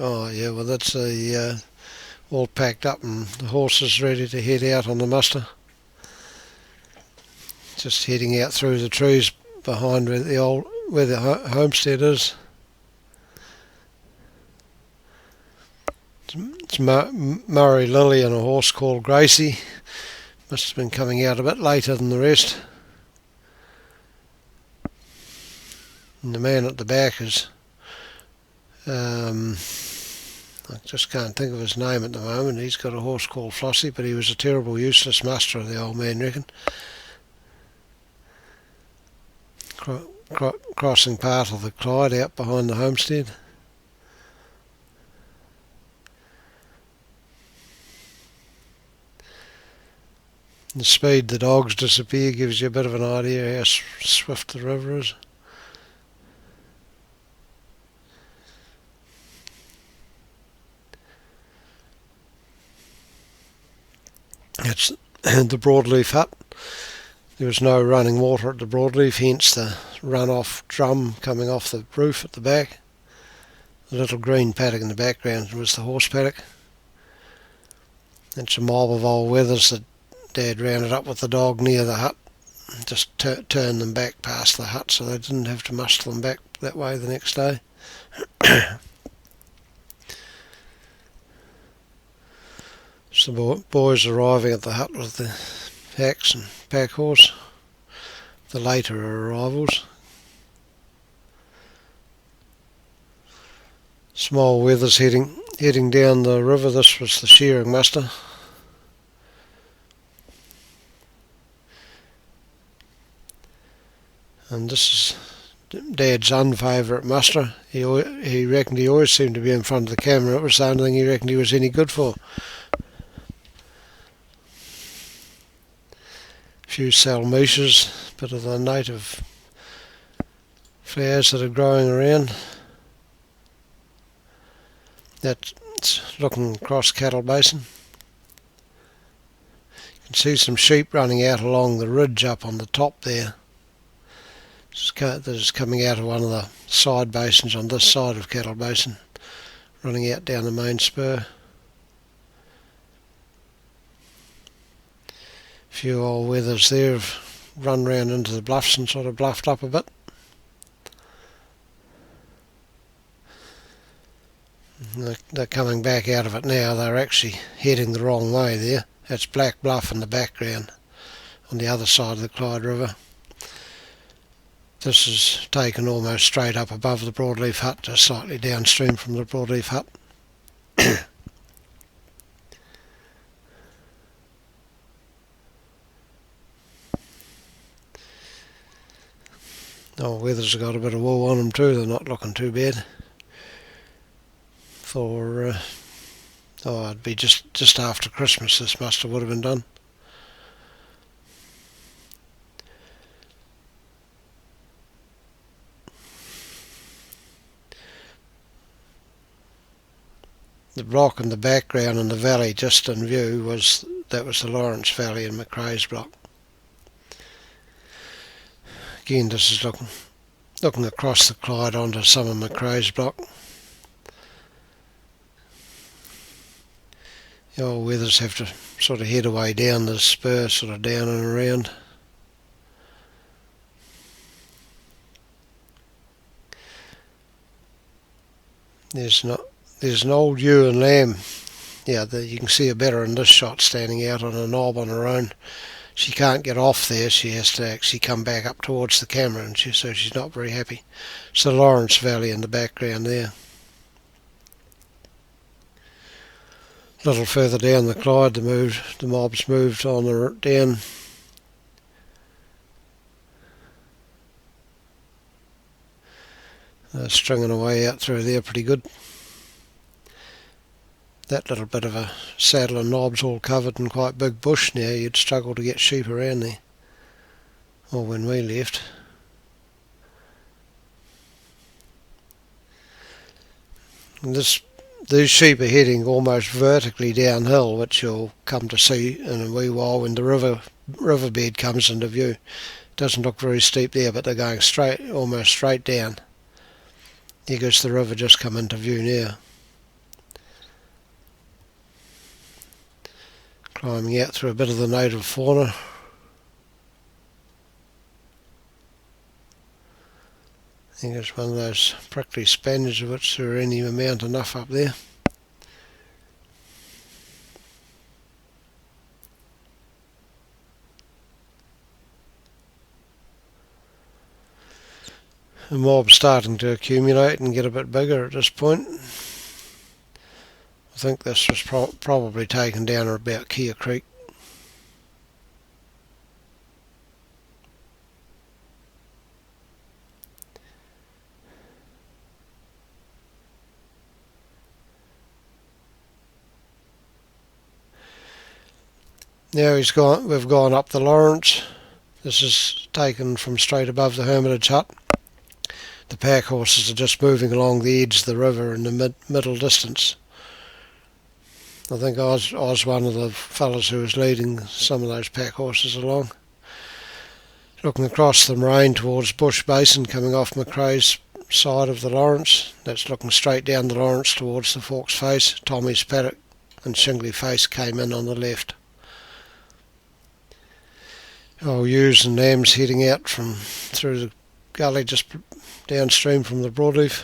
Oh yeah, well that's all packed up and the horses ready to head out on the muster. Just heading out through the trees behind where the homestead is. It's Murray Lily and a horse called Gracie. Must have been coming out a bit later than the rest. And the man at the back is I just can't think of his name at the moment. He's got a horse called Flossie, but he was a terrible useless muster, the old man reckon. Crossing part of the Clyde out behind the homestead. The speed the dogs disappear gives you a bit of an idea how swift the river is. It's the broadleaf hut. There was no running water at the broadleaf, hence the run-off drum coming off the roof at the back. The little green paddock in the background was the horse paddock. It's a mob of old wethers that Dad rounded up with the dog near the hut. Just turned them back past the hut so they didn't have to muscle them back that way the next day. So the boys arriving at the hut with the hacks and pack horse, the later arrivals. Small wethers heading down the river. This was the shearing muster. And this is Dad's unfavourite muster. He reckoned he always seemed to be in front of the camera. It was the only thing he reckoned he was any good for. A few salmishas, bit of the native flowers that are growing around. That's looking across Cattle Basin. You can see some sheep running out along the ridge up on the top there. This is coming out of one of the side basins on this side of Cattle Basin, running out down the main spur. A few old wethers there have run round into the bluffs and sort of bluffed up a bit. They're coming back out of it now. They're actually heading the wrong way there. That's Black Bluff in the background on the other side of the Clyde River. This is taken almost straight up above the broadleaf hut, just slightly downstream from the broadleaf hut. Oh, wethers have got a bit of wool on them too. They're not looking too bad. For it'd be just after Christmas this muster would have been done. The block in the background in the valley just in view was the Lawrence Valley in McRae's block. Again, this is looking across the Clyde onto some of McRae's block. The old wethers have to sort of head away down the spur, sort of down and around. There's an old ewe and lamb. Yeah, you can see her better in this shot, standing out on a knob on her own. She can't get off there. She has to actually come back up towards the camera, and so she's not very happy. It's the Lawrence Valley in the background there. A little further down the Clyde, the mob's moved on down. They're stringing away out through there pretty good. That little bit of a saddle and knob's all covered in quite big bush now. You'd struggle to get sheep around there. Or when we left. These sheep are heading almost vertically downhill, which you'll come to see in a wee while when the riverbed comes into view. It doesn't look very steep there, but they're going straight, almost straight down. Here goes the river just come into view now. climbing out through a bit of the native fauna. I think it's one of those prickly Spaniards, of which there are any amount enough up there. The mob's starting to accumulate and get a bit bigger at this point. I think this was probably taken down at about Kia Creek. Now we've gone up the Lawrence. This is taken from straight above the Hermitage hut. The pack horses are just moving along the edge of the river in the middle distance. I think I was one of the fellows who was leading some of those pack horses along. Looking across the moraine towards Bush Basin, coming off McRae's side of the Lawrence. That's looking straight down the Lawrence towards the Forks Face. Tommy's paddock and Shingley Face came in on the left. Ewes and lambs heading out through the gully just downstream from the broadleaf.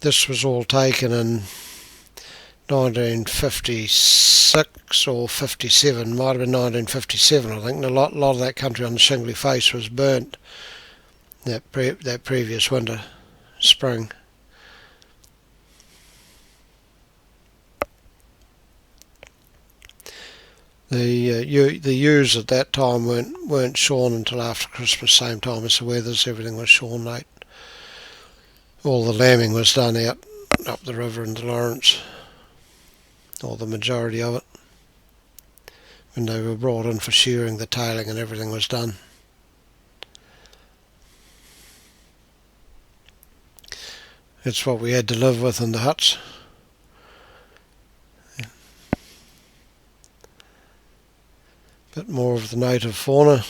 This was all taken in 1956 or 57, might have been 1957 I think. A lot of that country on the Shingley Face was burnt that previous winter, spring. The ewes at that time weren't shorn until after Christmas, same time as the Weathers. Everything was shorn late. All the lambing was done out up the river in the Lawrence, or the majority of it. When they were brought in for shearing, the tailing and everything was done. It's what we had to live with in the huts. Bit more of the native fauna.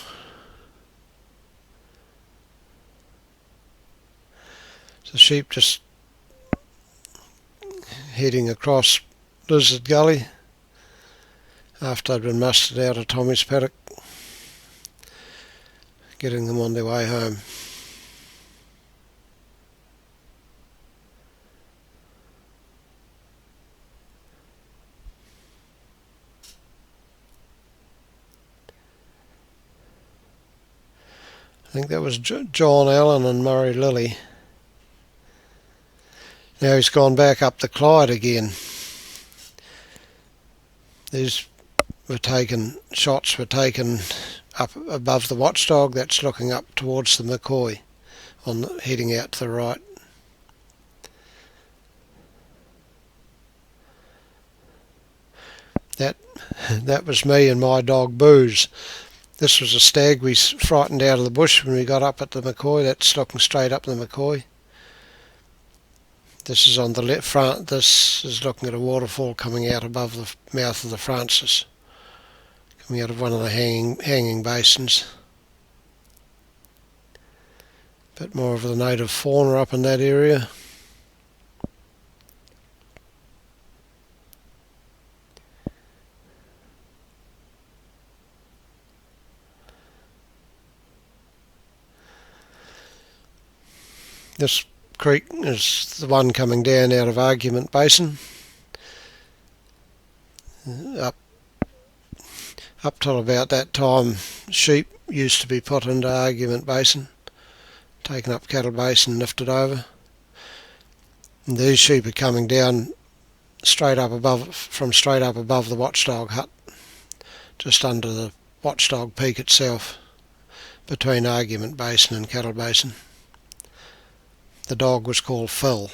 The sheep just heading across Lizard Gully after they'd been mustered out of Tommy's paddock, getting them on their way home. I think that was John Allen and Murray Lilly. Now he's gone back up the Clyde again. Shots were taken up above the Watchdog. That's looking up towards the McCoy, heading out to the right. That was me and my dog Booze. This was a stag we frightened out of the bush when we got up at the McCoy. That's looking straight up the McCoy. This is on the left front. This is looking at a waterfall coming out above the mouth of the Francis, coming out of one of the hanging basins. Bit more of the native fauna up in that area. This creek is the one coming down out of Argument Basin. Up till about that time, sheep used to be put into Argument Basin, taken up Cattle Basin and lifted over. And these sheep are coming down straight up above the Watchdog hut, just under the Watchdog Peak itself, between Argument Basin and Cattle Basin. The dog was called Phil.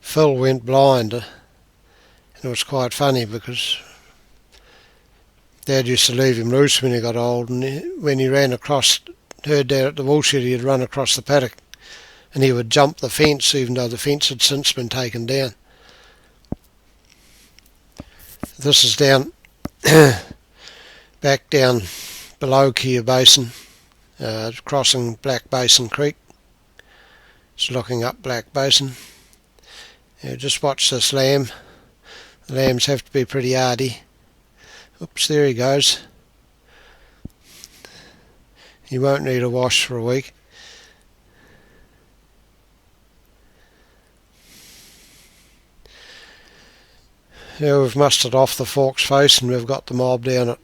Phil went blind, and it was quite funny because Dad used to leave him loose when he got old, and when he ran across, heard Dad at the woolshed, he'd run across the paddock and he would jump the fence, even though the fence had since been taken down. This is down back down below Kia Basin, crossing Black Basin Creek. It's looking up Black Basin, Just watch this lamb. The lambs have to be pretty hardy. Oops, there he goes. He won't need a wash for a week. Now we've mustered off the Forks face and we've got the mob down at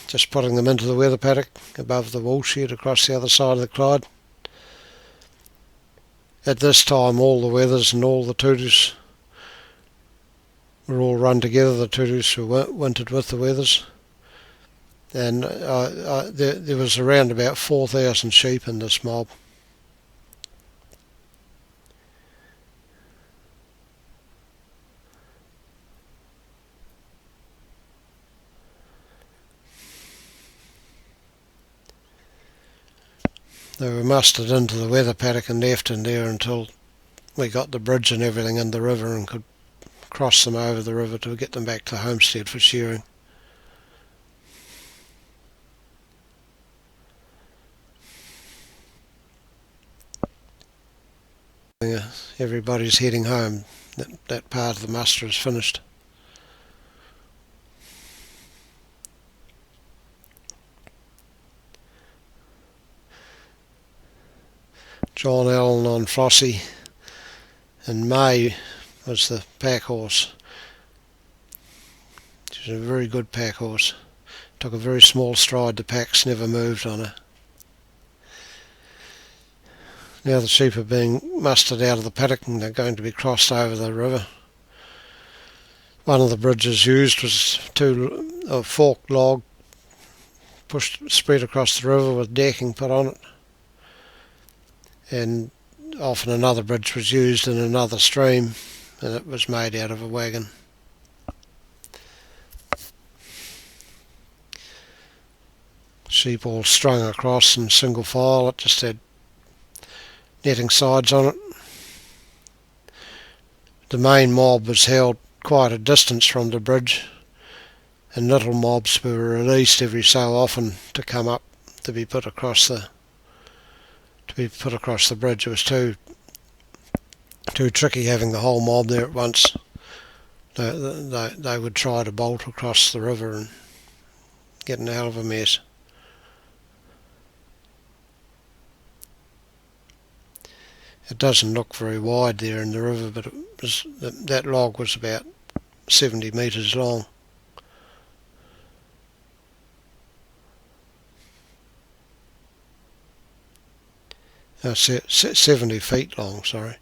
just putting them into the weather paddock above the wool shed across the other side of the Clyde. At this time all the wethers and all the tutus were all run together. The tutus were wintered with the wethers, and there was around about 4,000 sheep in this mob. They were mustered into the weather paddock and left in there until we got the bridge and everything in the river and could cross them over the river to get them back to the homestead for shearing. Everybody's heading home. That part of the muster is finished. John Allen on Flossie, and May was the pack horse. She was a very good pack horse. Took a very small stride, the packs never moved on her. Now the sheep are being mustered out of the paddock and they're going to be crossed over the river. One of the bridges used was a forked log spread across the river with decking put on it. And often another bridge was used in another stream, and it was made out of a wagon. Sheep all strung across in single file. It just had netting sides on it. The main mob was held quite a distance from the bridge, and little mobs were released every so often to come up to be put across the bridge. It was too tricky having the whole mob there at once. They would try to bolt across the river and get in a hell of a mess. It doesn't look very wide there in the river, but that log was about 70 metres long. 70 feet long, sorry.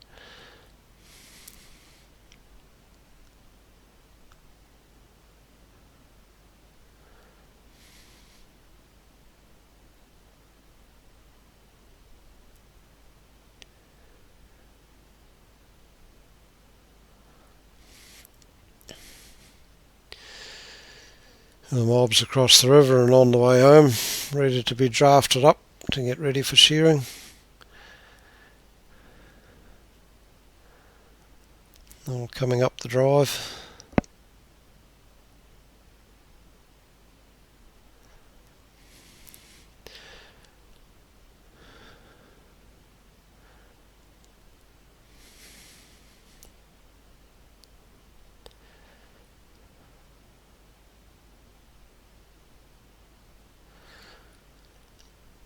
The mob's across the river and on the way home, ready to be drafted up to get ready for shearing. All coming up the drive.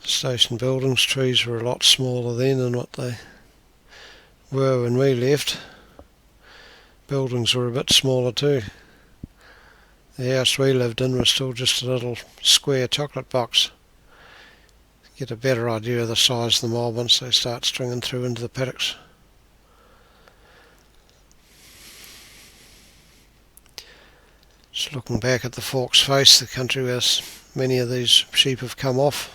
Station buildings, trees were a lot smaller then than what they were when we left. Buildings were a bit smaller too. The house we lived in was still just a little square chocolate box. Get a better idea of the size of the mob once they start stringing through into the paddocks. Just looking back at the Forks face, the country where many of these sheep have come off.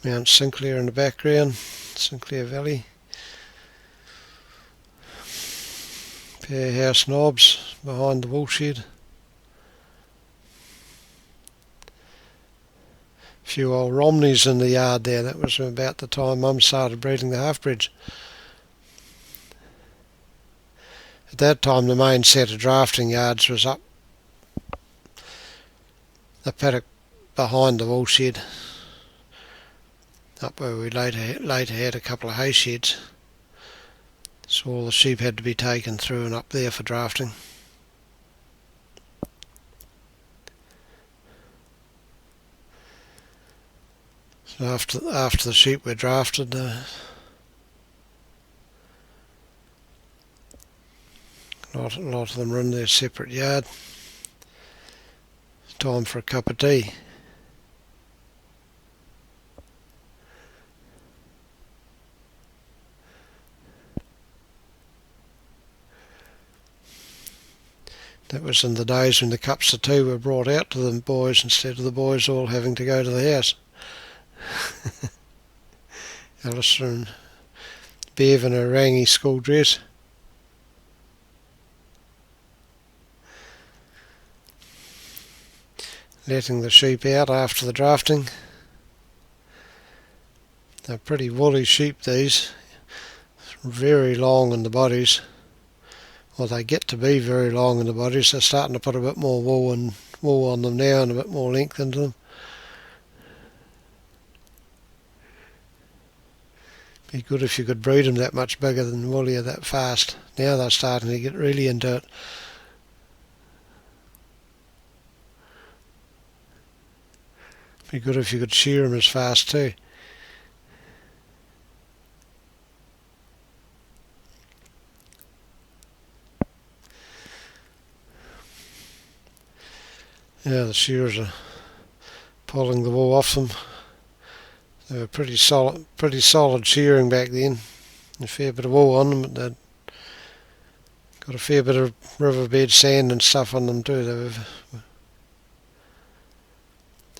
Mount Sinclair in the background, Sinclair Valley. Pair house knobs behind the wool shed. A few old Romneys in the yard there. That was about the time Mum started breeding the half-breeds. At that time the main set of drafting yards was up the paddock behind the wool shed, up where we later had a couple of hay sheds. So all the sheep had to be taken through and up there for drafting. So after the sheep were drafted, a lot of them were in their separate yard. It's time for a cup of tea. That was in the days when the cups of tea were brought out to the boys instead of the boys all having to go to the house. Alistair and Bev in her rangy school dress. Letting the sheep out after the drafting. They're pretty woolly sheep, these. Very long in the bodies. Well, they get to be very long in the bodies. They're starting to put a bit more wool on them now and a bit more length into them. Be good if you could breed them that much bigger than woollier that fast. Now they're starting to get really into it. Be good if you could shear them as fast too. Yeah, the shearers are pulling the wool off them. They were pretty solid shearing back then. A fair bit of wool on them, but they'd got a fair bit of riverbed sand and stuff on them too.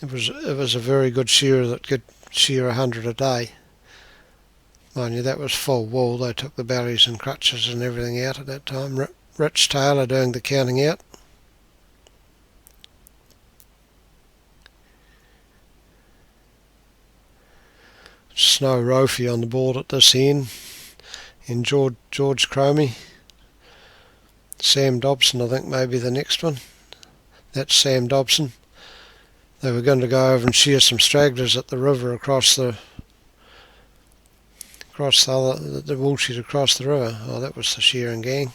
It was a very good shearer that could shear 100 a day. Mind you, that was full wool. They took the bellies and crutches and everything out at that time. Rich Taylor doing the counting out. Snow Rofi on the board at this end, and George Cromie. Sam Dobson, I think, maybe the next one. That's Sam Dobson. They were going to go over and shear some stragglers at the river across the wool shed across the river. Oh, that was the shearing gang.